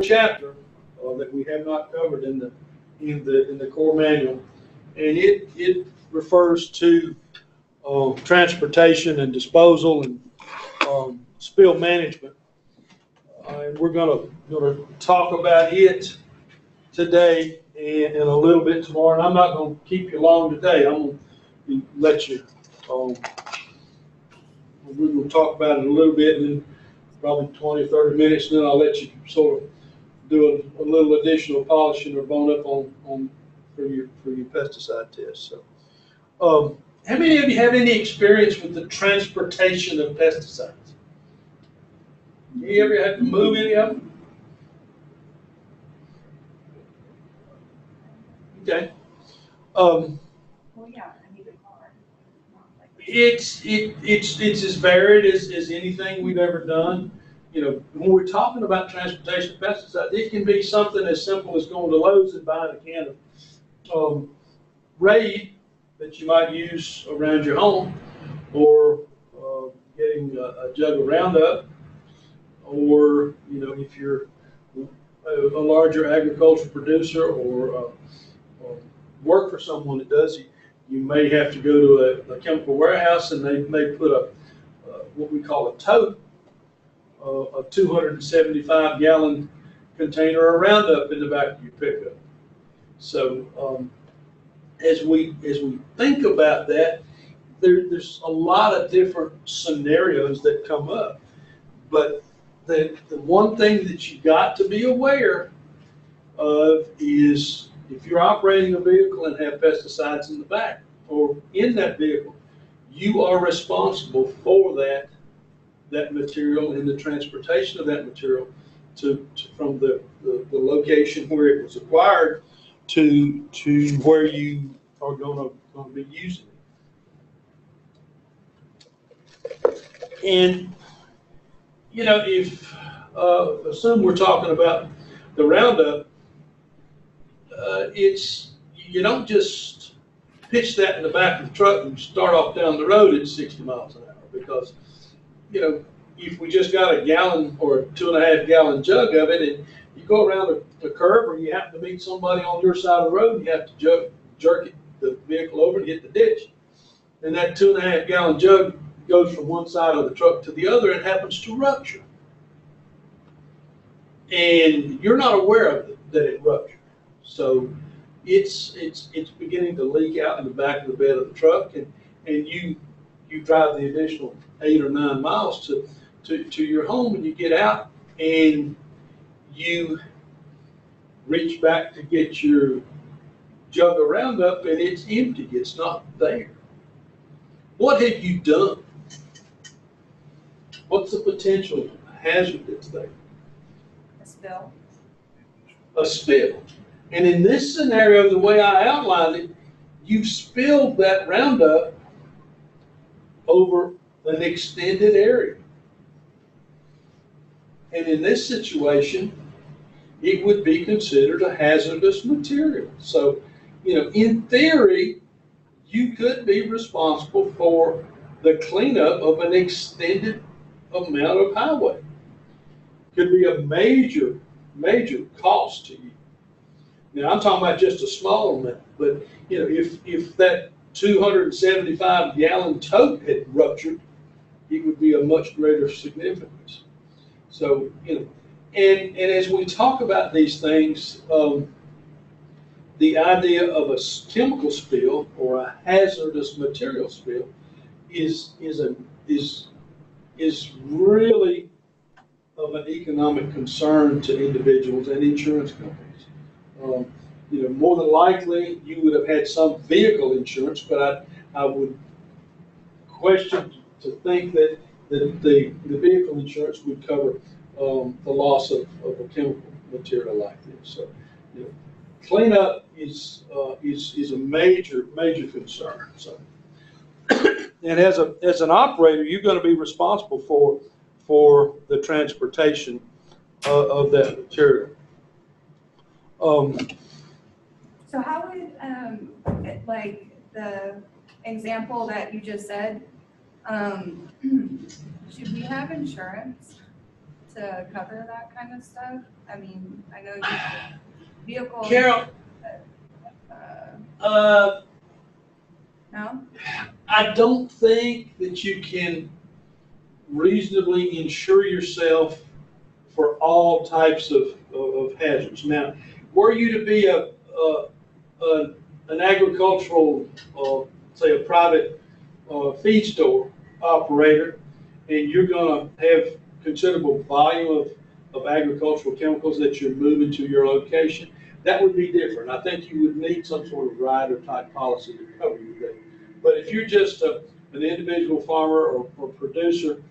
chapter that we have not covered in the core manual, and it refers to transportation and disposal and spill management. And we're gonna talk about it today and a little bit tomorrow. And I'm not gonna keep you long today. I'm gonna let you. We're gonna talk about it a little bit, and then probably 20 or 30 minutes, and then I'll let you sort of do a little additional polishing or bone up on for your pesticide test. So, how many of you have any experience with the transportation of pesticides? You ever have to move any of them? Okay. Well, yeah, I need a car. It's as varied as anything we've ever done. You know, when we're talking about transportation of pesticides, it can be something as simple as going to Lowe's and buying a can of Raid that you might use around your home, or getting a jug of Roundup, or if you're a larger agricultural producer or work for someone that does, you may have to go to a chemical warehouse, and they may put what we call a tote, a 275-gallon container of Roundup in the back of your pickup. So as we think about that, there's a lot of different scenarios that come up. But the one thing that you got to be aware of is if you're operating a vehicle and have pesticides in the back or in that vehicle, you are responsible for that material and the transportation of that material from the location where it was acquired to where you are going to be using it. And if assume we're talking about the Roundup, you don't just pitch that in the back of the truck and start off down the road at 60 miles an hour, because if we just got a gallon or a 2.5-gallon jug of it, and you go around a curve, or you happen to meet somebody on your side of the road, and you have to jerk the vehicle over to hit the ditch, and that 2.5-gallon jug goes from one side of the truck to the other and happens to rupture, and you're not aware of that it ruptured. So it's beginning to leak out in the back of the bed of the truck, and you drive the additional 8 or 9 miles to your home, and you get out and you reach back to get your jug of Roundup, and it's empty. It's not there. What have you done? What's the potential hazard that's there? A spill. A spill. And in this scenario, the way I outlined it, you've spilled that Roundup over an extended area. And in this situation, it would be considered a hazardous material. So, in theory, you could be responsible for the cleanup of an extended amount of highway. Could be a major cost to you. Now, I'm talking about just a small amount, but if that 275-gallon tote had ruptured, it would be a much greater significance. So, and as we talk about these things, the idea of a chemical spill or a hazardous material spill is really of an economic concern to individuals and insurance companies. More than likely you would have had some vehicle insurance, but I would question to think that the vehicle insurance would cover the loss of a chemical material like this. So, cleanup is a major concern. So, and as an operator, you're going to be responsible for the transportation of that material. So how would, like the example that you just said, should we have insurance to cover that kind of stuff? I mean, I know you vehicle. Carol, No? I don't think that you can reasonably insure yourself for all types of hazards. Now, were you to be an agricultural, say a private feed store operator, and you're going to have considerable volume of agricultural chemicals that you're moving to your location, that would be different. I think you would need some sort of rider type policy to cover you there. But if you're just an individual farmer or producer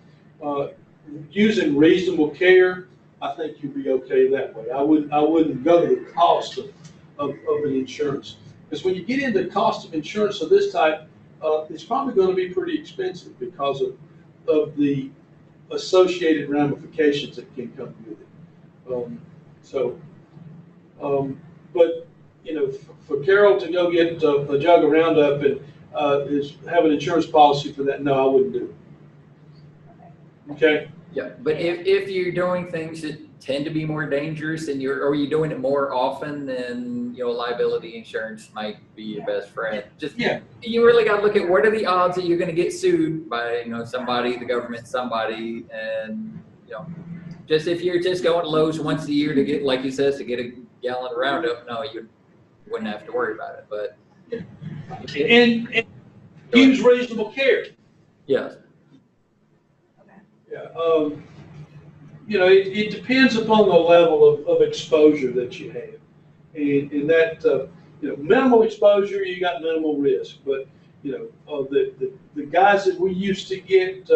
using reasonable care, I think you'd be okay that way. I wouldn't go to the cost of an insurance. Because when you get into the cost of insurance of this type, it's probably going to be pretty expensive because of the associated ramifications that can come with it. But you know, for Carol to go get a jug of Roundup and have an insurance policy for that, no, I wouldn't do it. Okay. Yeah, but if you're doing things that tend to be more dangerous and you're doing it more often, then liability insurance might be your best friend. Just you really got to look at what are the odds that you're going to get sued by somebody, the government, somebody, and just if you're just going to Lowe's once a year to get, like you says, to get a gallon of Roundup, no, you wouldn't have to worry about it. But and use reasonable care. Yes. Yeah, it depends upon the level of exposure that you have, and that minimal exposure, you got minimal risk. But the guys that we used to get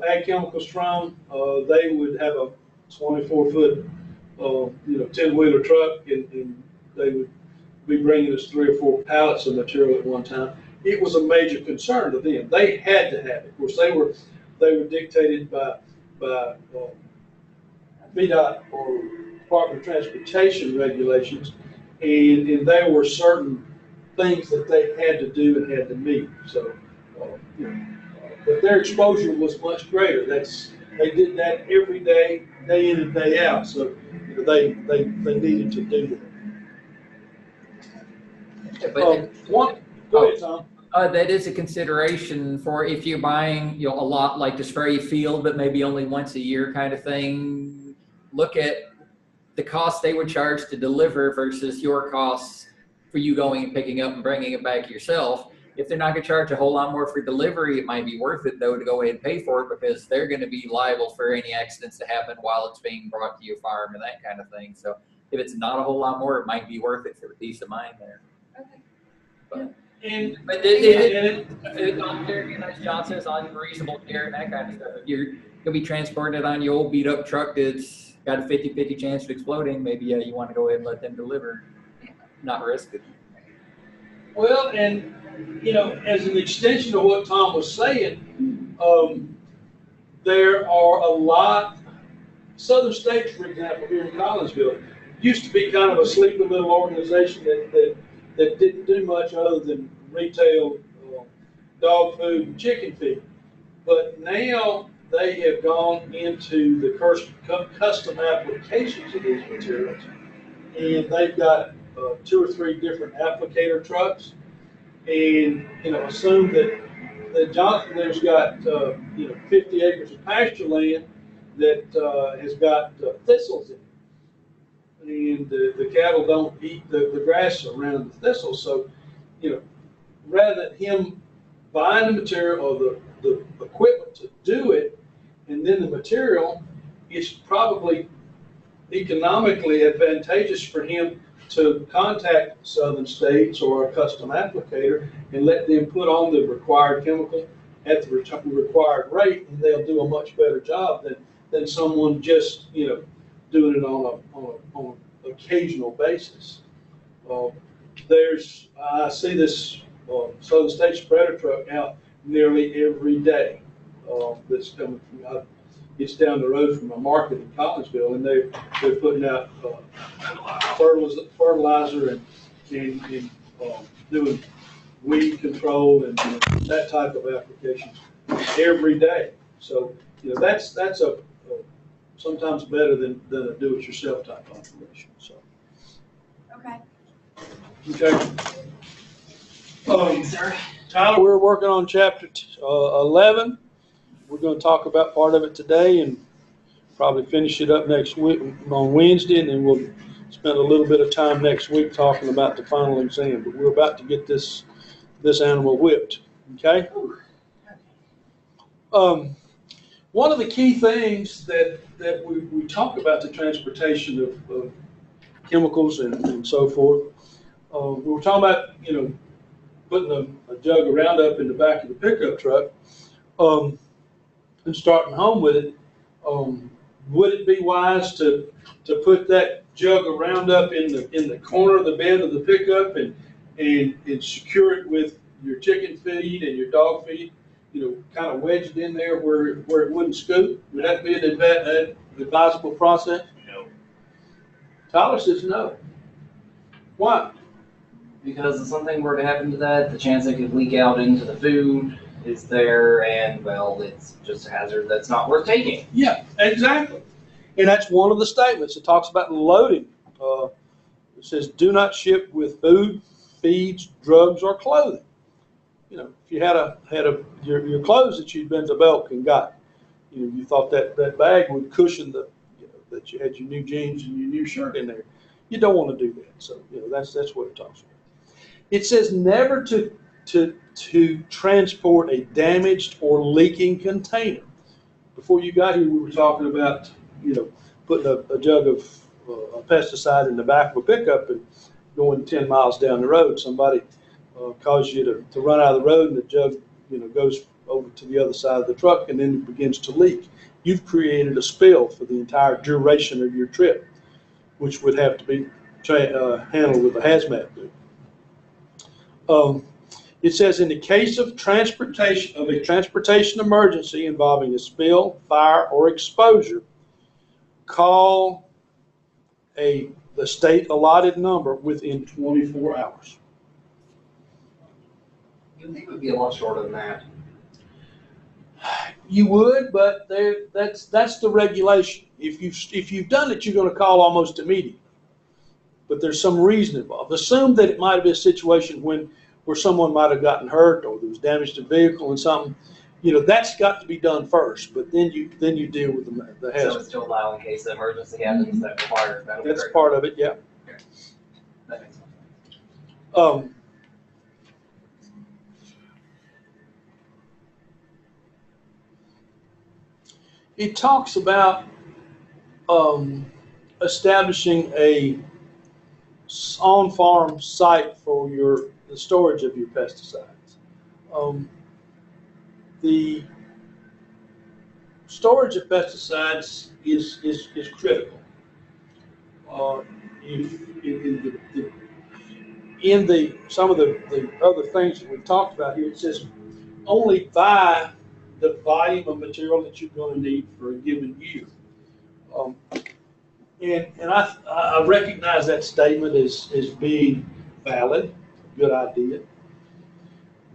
ag chemicals from, they would have a 24-foot 10-wheeler truck, and they would be bringing us 3 or 4 pallets of material at one time. It was a major concern to them. They had to have it. Of course, they were dictated by VDOT or Department of Transportation regulations, and there were certain things that they had to do and had to meet. So, but their exposure was much greater. They did that every day, day in and day out. So they needed to do that. Yeah, but go ahead, Tom. That is a consideration for if you're buying, a lot like to spray field, but maybe only once a year kind of thing. Look at the cost they would charge to deliver versus your costs for you going and picking up and bringing it back yourself. If they're not going to charge a whole lot more for delivery, it might be worth it though to go ahead and pay for it because they're going to be liable for any accidents that happen while it's being brought to your farm and that kind of thing. So if it's not a whole lot more, it might be worth it for the peace of mind there. Okay. But, But as John says, on reasonable care and that kind of stuff. If you're going to be transported on your old beat up truck that's got a 50-50 chance of exploding, maybe you want to go ahead and let them deliver, not risk it. Well, and as an extension of what Tom was saying, there are a lot. Southern States, for example, here in Collinsville, used to be kind of a sleepy little organization that didn't do much other than retail dog food and chicken feed. But now they have gone into the custom applications of these materials, and they've got 2 or 3 different applicator trucks. And assume that Jonathan there's got 50 acres of pasture land that has got thistles in it. And the cattle don't eat the grass around the thistles. So, rather than him buying the material or the equipment to do it, and then the material, it's probably economically advantageous for him to contact Southern States or a custom applicator and let them put on the required chemical at the required rate, and they'll do a much better job than someone just doing it on an occasional basis. I see this Southern States spreader truck out nearly every day. That's coming from it's down the road from a market in Collinsville, and they're putting out fertilizer and doing weed control and that type of applications every day. So that's a sometimes better than a do-it-yourself type operation, so. Okay. Okay. Tyler, we're working on chapter 11. We're going to talk about part of it today and probably finish it up next week on Wednesday, and then we'll spend a little bit of time next week talking about the final exam. But we're about to get this animal whipped. Okay. One of the key things that we talk about the transportation of chemicals and so forth. We were talking about, putting a jug of Roundup in the back of the pickup truck and starting home with it. Would it be wise to put that jug of Roundup in the corner of the bed of the pickup and secure it with your chicken feed and your dog feed? Kind of wedge it in there where it wouldn't scoop? Would that be an advisable process? No. Tyler says no. Why? Because if something were to happen to that, the chance it could leak out into the food is there, and well, it's just a hazard that's not worth taking. Yeah, exactly. And that's one of the statements. It talks about loading. It says, do not ship with food, feeds, drugs, or clothing. If you had your clothes that you'd been to Belk and got, you thought that bag would cushion that you had your new jeans and your new shirt in there. You don't want to do that. So, that's what it talks about. It says never to transport a damaged or leaking container. Before you got here, we were talking about, putting a jug of a pesticide in the back of a pickup and going 10 miles down the road. Somebody caused you to run out of the road, and the jug, goes over to the other side of the truck, and then it begins to leak. You've created a spill for the entire duration of your trip, which would have to be handled with a hazmat boot. It says, in the case of a transportation emergency involving a spill, fire, or exposure, call the state allotted number within 24 hours. You'd think it would be a lot shorter than that. You would, but that's the regulation. If you've done it, you're going to call almost immediately. But there's some reason involved. Assume that it might have been a situation where someone might have gotten hurt or there was damage to the vehicle and something. That's got to be done first. But then you deal with the hazard. So it's still allow in case the emergency happens that requires that. That's part of it, yeah. Okay. That makes sense. It talks about establishing a on-farm site for the storage of your pesticides. The storage of pesticides is critical. Some of the other things that we've talked about here, it says only buy the volume of material that you're going to need for a given year. And I recognize that statement as being valid, a good idea.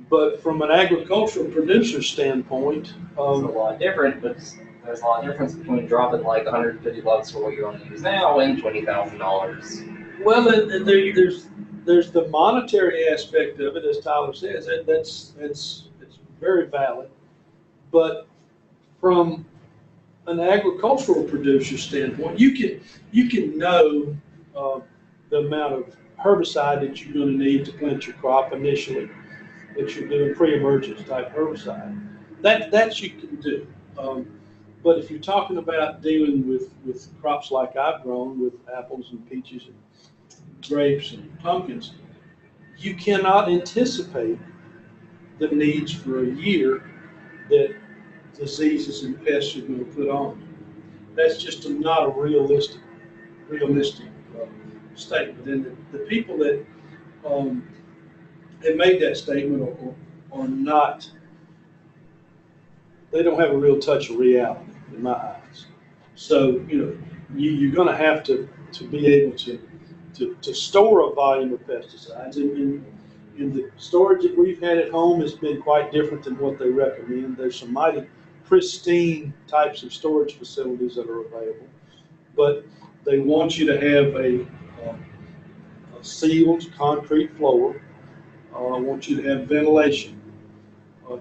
But from an agricultural producer standpoint, It's a lot different, but there's a lot of difference between dropping like $150 for what you're going to use now and $20,000. well, there's the monetary aspect of it, as Tyler says. It's very valid. But from an agricultural producer standpoint, you can know the amount of herbicide that you're going to need to plant your crop initially, that you're doing pre-emergence type herbicide. That you can do. But if you're talking about dealing with crops like I've grown, with apples and peaches and grapes and pumpkins, you cannot anticipate the needs for a year that diseases and pests are going to put on. That's just not a realistic statement. And the people that made that statement are not, they don't have a real touch of reality in my eyes. So, you're going to have to be able to store a volume of pesticides. And the storage that we've had at home has been quite different than what they recommend. There's some mighty pristine types of storage facilities that are available, but they want you to have a sealed concrete floor. I want you to have ventilation,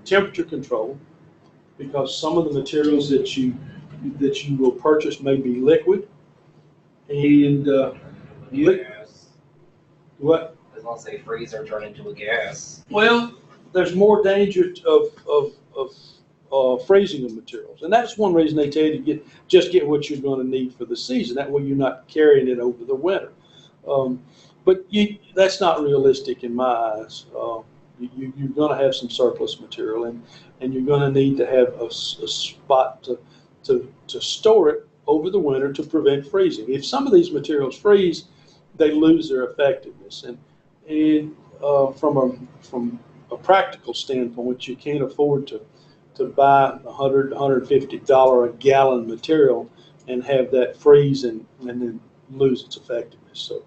temperature control, because some of the materials that you will purchase may be liquid, and Gas. what? I was gonna say freezer turn into a gas. Well, there's more danger of freezing of materials, and that's one reason they tell you to get what you're going to need for the season. That way, you're not carrying it over the winter. But that's not realistic in my eyes. You're going to have some surplus material, and you're going to need to have a spot to store it over the winter to prevent freezing. If some of these materials freeze, they lose their effectiveness, and from a practical standpoint, you can't afford to buy $150 a gallon material and have that freeze and then lose its effectiveness. So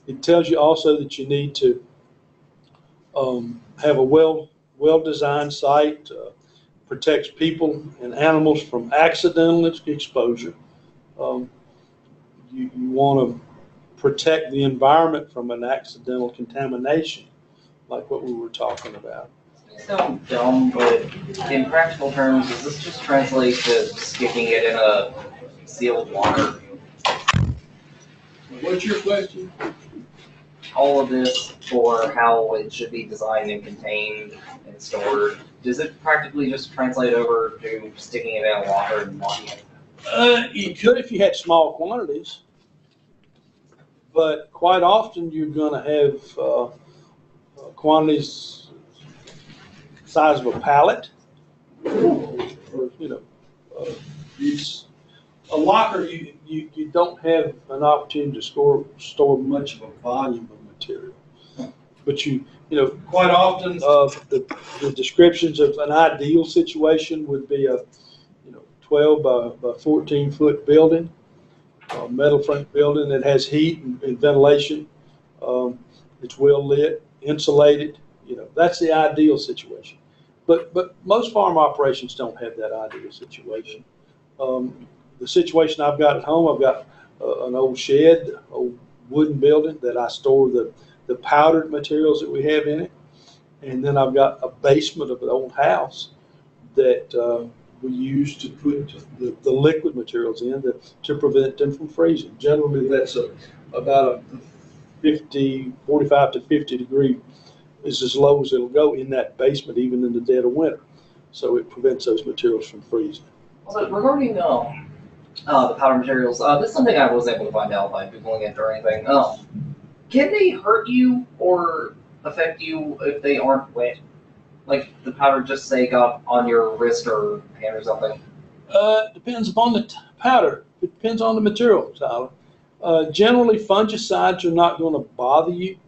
it tells you also that you need to have a well-designed site, protects people and animals from accidental exposure. You want to protect the environment from an accidental contamination, like what we were talking about. So dumb, but in practical terms, does this just translate to sticking it in a sealed water? What's your question? All of this for how it should be designed and contained and stored, does it practically just translate over to sticking it in water and locking it? You could if you had small quantities, but quite often you're going to have quantities size of a pallet, or it's a locker. You don't have an opportunity to store much of a volume of material, but quite often the descriptions of an ideal situation would be a 12 by 14 foot building, a metal frame building that has heat and ventilation. It's well lit, insulated. That's the ideal situation. But most farm operations don't have that ideal situation. The situation I've got at home, I've got an old shed, old wooden building that I store the powdered materials that we have in it. And then I've got a basement of an old house that we use to put the liquid materials in to prevent them from freezing. Generally, that's about a 45 to 50 degree is as low as it'll go in that basement, even in the dead of winter. So it prevents those materials from freezing. Also, regarding the powder materials, this is something I was able to find out by Googling it or anything. Can they hurt you or affect you if they aren't wet? Like the powder just say got on your wrist or hand or something? Depends upon the powder. It depends on the material, Tyler. Generally, fungicides are not going to bother you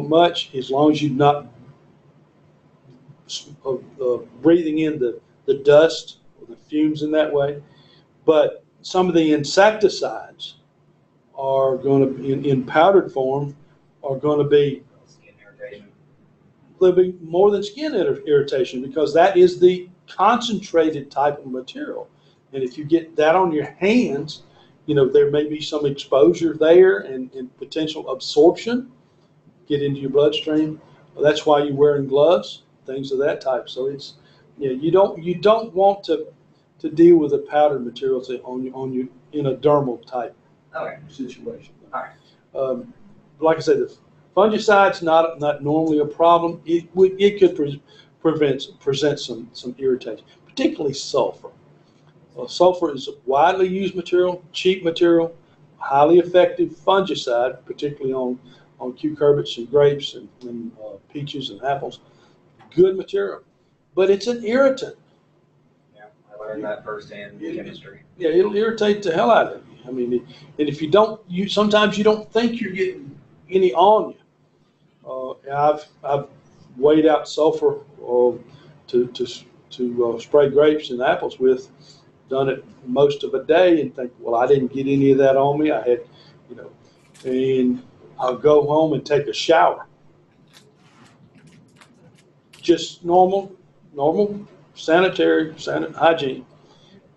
much as long as you're not breathing in the dust or the fumes in that way. But some of the insecticides are going to, in powdered form, are going to be Skin irritation. They'll be more than skin irritation because that is the concentrated type of material. And if you get that on your hands, there may be some exposure there and potential absorption get into your bloodstream. That's why you're wearing gloves, things of that type. So it's, you don't want to deal with the powdered materials on you in a dermal type situation. All right. Like I said, the fungicide's not normally a problem. It could present some irritation, particularly sulfur. Sulfur is a widely used material, cheap material, highly effective fungicide, particularly on cucurbits and grapes and peaches and apples. Good material, but it's an irritant. Yeah, I learned that firsthand in chemistry. Yeah, it'll irritate the hell out of you. I mean, and if you don't, sometimes you don't think you're getting any on you. I've weighed out sulfur to spray grapes and apples with. Done it most of a day and think, well, I didn't get any of that on me. I had, and I'll go home and take a shower. Just normal hygiene,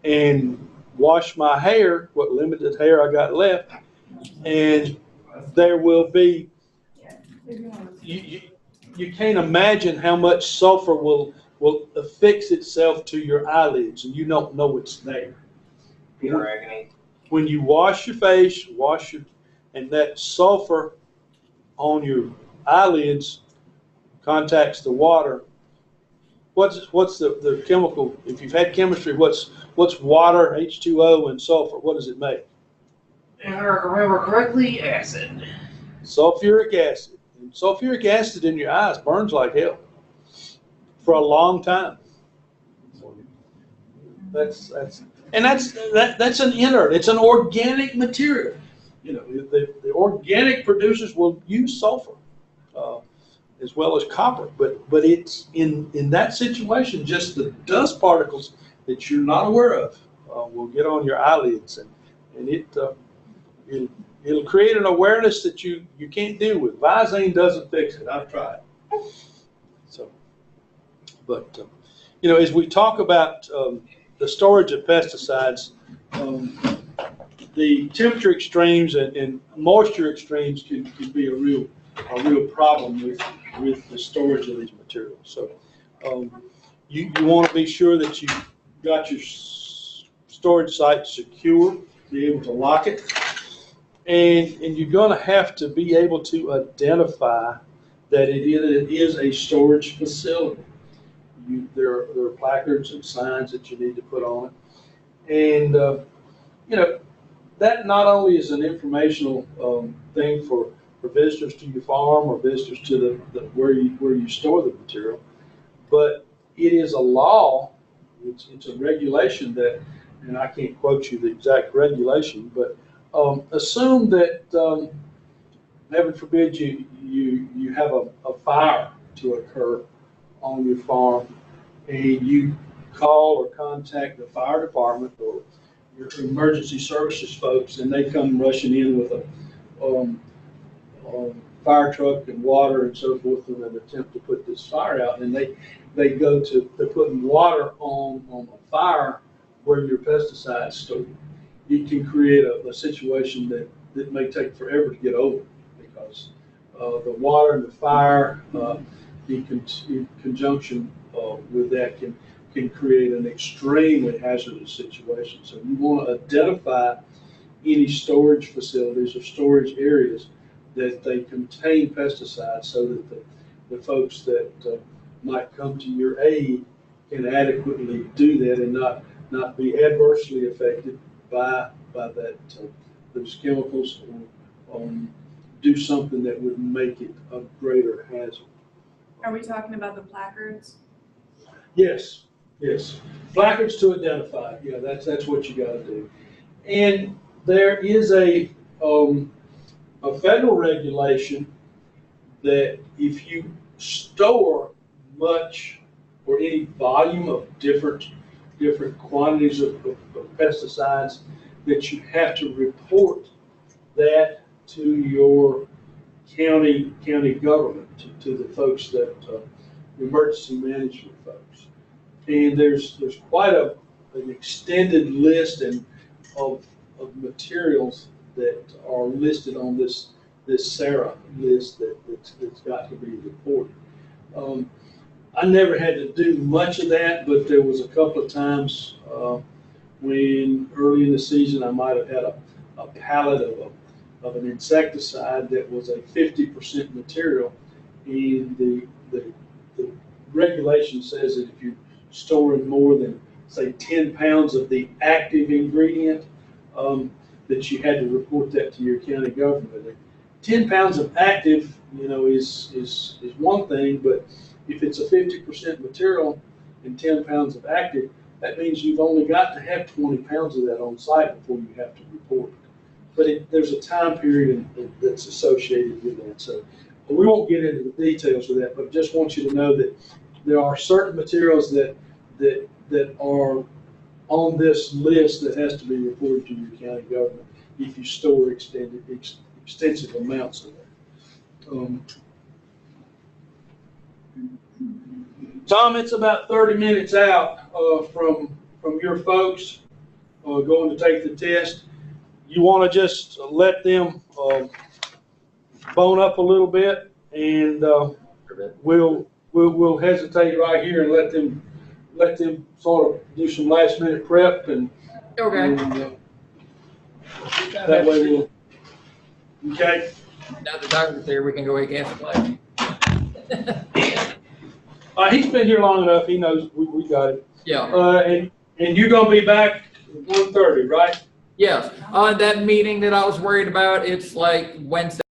and wash my hair, what limited hair I got left, and there will be, you, you can't imagine how much sulfur will affix itself to your eyelids, and you don't know it's there. Pure agony. When you wash your face, and that sulfur on your eyelids contacts the water. What's the chemical? If you've had chemistry, what's water, H2O, and sulfur? What does it make? If I remember correctly, acid. Sulfuric acid. And sulfuric acid in your eyes burns like hell for a long time. That's an inert. It's an organic material. You know, the organic producers will use sulfur as well as copper, but it's in that situation, just the dust particles that you're not aware of will get on your eyelids, and it'll create an awareness that you can't deal with. Visine doesn't fix it. I've tried. So, but you know, as we talk about the storage of pesticides, the temperature extremes and moisture extremes can be a real problem with the storage of these materials. So you want to be sure that you got your storage site secure, be able to lock it, and you're going to have to be able to identify that it is a storage facility. There are placards and signs that you need to put on it, and you know, that not only is an informational thing for visitors to your farm or visitors to where you store the material, but it is a law. It's a regulation that, and I can't quote you the exact regulation, but assume that heaven forbid you have a fire to occur on your farm, and you call or contact the fire department or your emergency services folks, and they come rushing in with a fire truck and water and so forth in an attempt to put this fire out, and they're putting water on a fire where your pesticides stored. It can create a situation that may take forever to get over, because the water and the fire in conjunction with that can create an extremely hazardous situation. So you want to identify any storage facilities or storage areas that they contain pesticides, so that the folks that might come to your aid can adequately do that and not be adversely affected by that those chemicals, or do something that would make it a greater hazard. Are we talking about the placards? Yes. Placards to identify. Yeah, that's what you got to do. And there is a federal regulation that if you store much or any volume of different quantities of pesticides, that you have to report that to your county government, to the folks that emergency management folks. And there's quite an extended list of materials that are listed on this SARA list that's got to be reported. I never had to do much of that, but there was a couple of times when early in the season I might have had a pallet of an insecticide that was a 50% material, and the regulation says that if you're storing more than, say, 10 pounds of the active ingredient, that you had to report that to your county government. 10 pounds of active, is one thing, but if it's a 50% material and 10 pounds of active, that means you've only got to have 20 pounds of that on site before you have to report it. But there's a time period that's associated with that. So we won't get into the details of that, but just want you to know that there are certain materials that are on this list that has to be reported to your county government if you store extensive amounts of that. Tom, it's about 30 minutes out from your folks going to take the test. You want to just let them bone up a little bit, and we'll hesitate right here and let them sort of do some last minute prep and. Okay. And, that way we'll. Okay. Now the doctor's there, we can go against play. He's been here long enough. He knows we got it. Yeah. And you're gonna be back at 1:30, right? Yes. That meeting that I was worried about, it's like Wednesday.